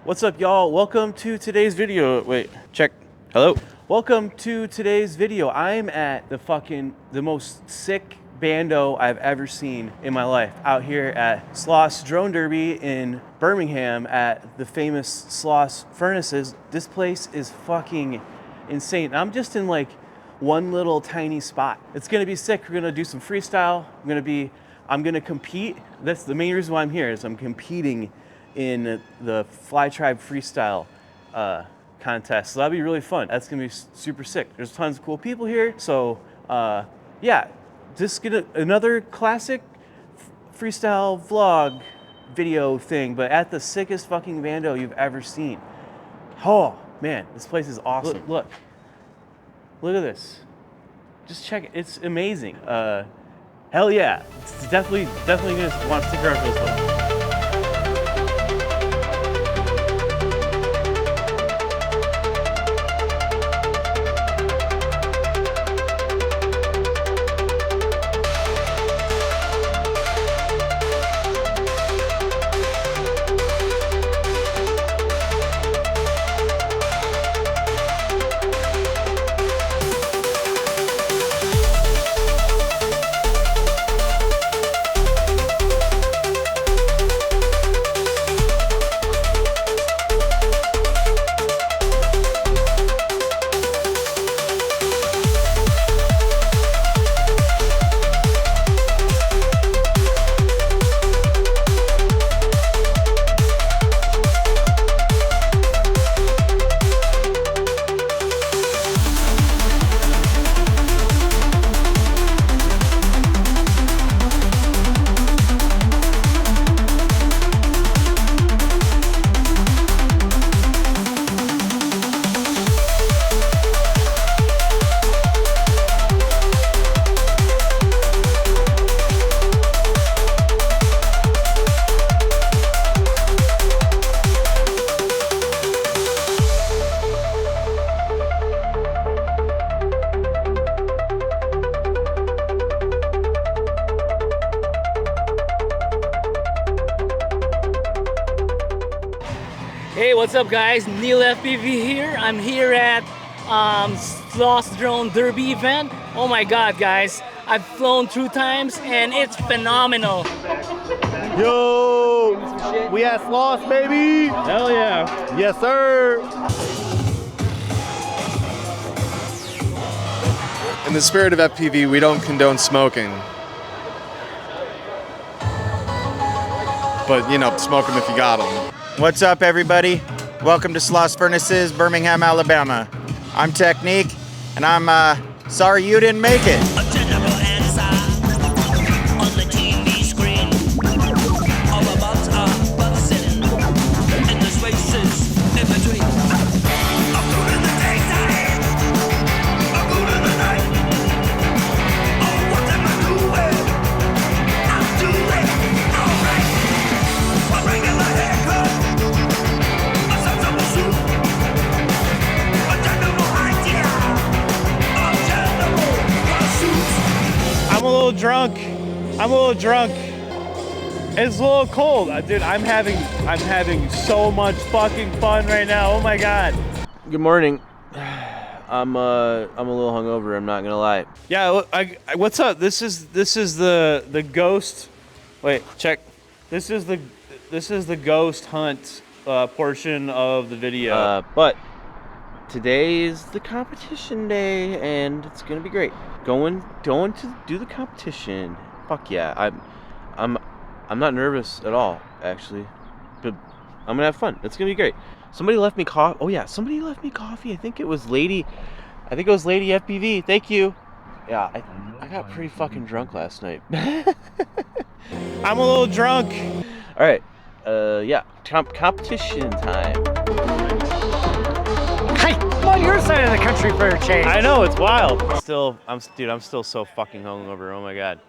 What's up, y'all? Welcome to today's video. Wait, check. Hello? Welcome to today's video. I'm at the most sick bando I've ever seen in my life, out here at SLOSS Drone Derby in Birmingham at the famous SLOSS furnaces. This place is fucking insane. I'm just in like one little tiny spot. It's gonna be sick. We're gonna do some freestyle. I'm gonna compete. That's the main reason why I'm here, is I'm competing in the Flytribe freestyle contest. So that'll be really fun. That's gonna be super sick. There's tons of cool people here. So yeah, just get another classic freestyle vlog video thing, but at the sickest fucking bando you've ever seen. Oh man, this place is awesome. Look at this. Just check it. It's amazing. Hell yeah. It's definitely gonna want to stick around for this one. Hey, what's up guys? Neil FPV here. I'm here at SLOSS Drone Derby event. Oh my god guys, I've flown 2 times and it's phenomenal. Yo, we at SLOSS, baby. Hell yeah. Yes sir. In the spirit of FPV, we don't condone smoking. But, you know, smoke them if you got them. What's up, everybody? Welcome to SLOSS Furnaces, Birmingham, Alabama. I'm Technique, and I'm sorry you didn't make it. I'm a little drunk. It's a little cold, dude. I'm having so much fucking fun right now. Oh my god. Good morning. I'm a little hungover. I'm not gonna lie. Yeah. What's up? This is the ghost. Wait, check. This is the ghost hunt portion of the video. But today is the competition day, and it's gonna be great. Going to do the competition. Fuck yeah. I'm not nervous at all, actually. But I'm gonna have fun. It's gonna be great. Somebody left me coffee. Oh yeah, somebody left me coffee. I think it was Lady FPV. Thank you. Yeah, I got pretty fucking drunk last night. I'm a little drunk. All right. Yeah. Competition time. Hey, I'm on your side of the country for a change. I know, it's wild. I'm still so fucking hungover. Oh my god.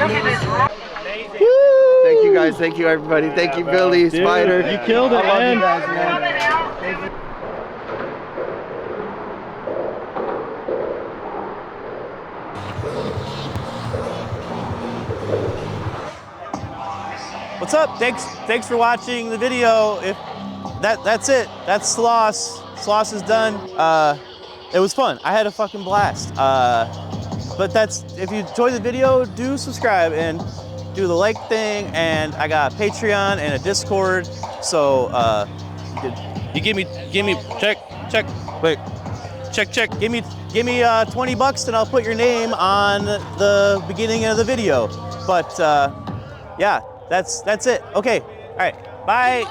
Thank you guys. Thank you everybody. Thank you Billy, Spider. You killed it, I love man. you guys, man. What's up? Thanks for watching the video. If that's it. That's Sloss. Sloss is done. It was fun. I had a fucking blast. But if you enjoyed the video, do subscribe and do the like thing. And I got a Patreon and a Discord. So you give me check. Wait. Check. Give me 20 bucks and I'll put your name on the beginning of the video. But yeah, that's it. Okay. All right. Bye.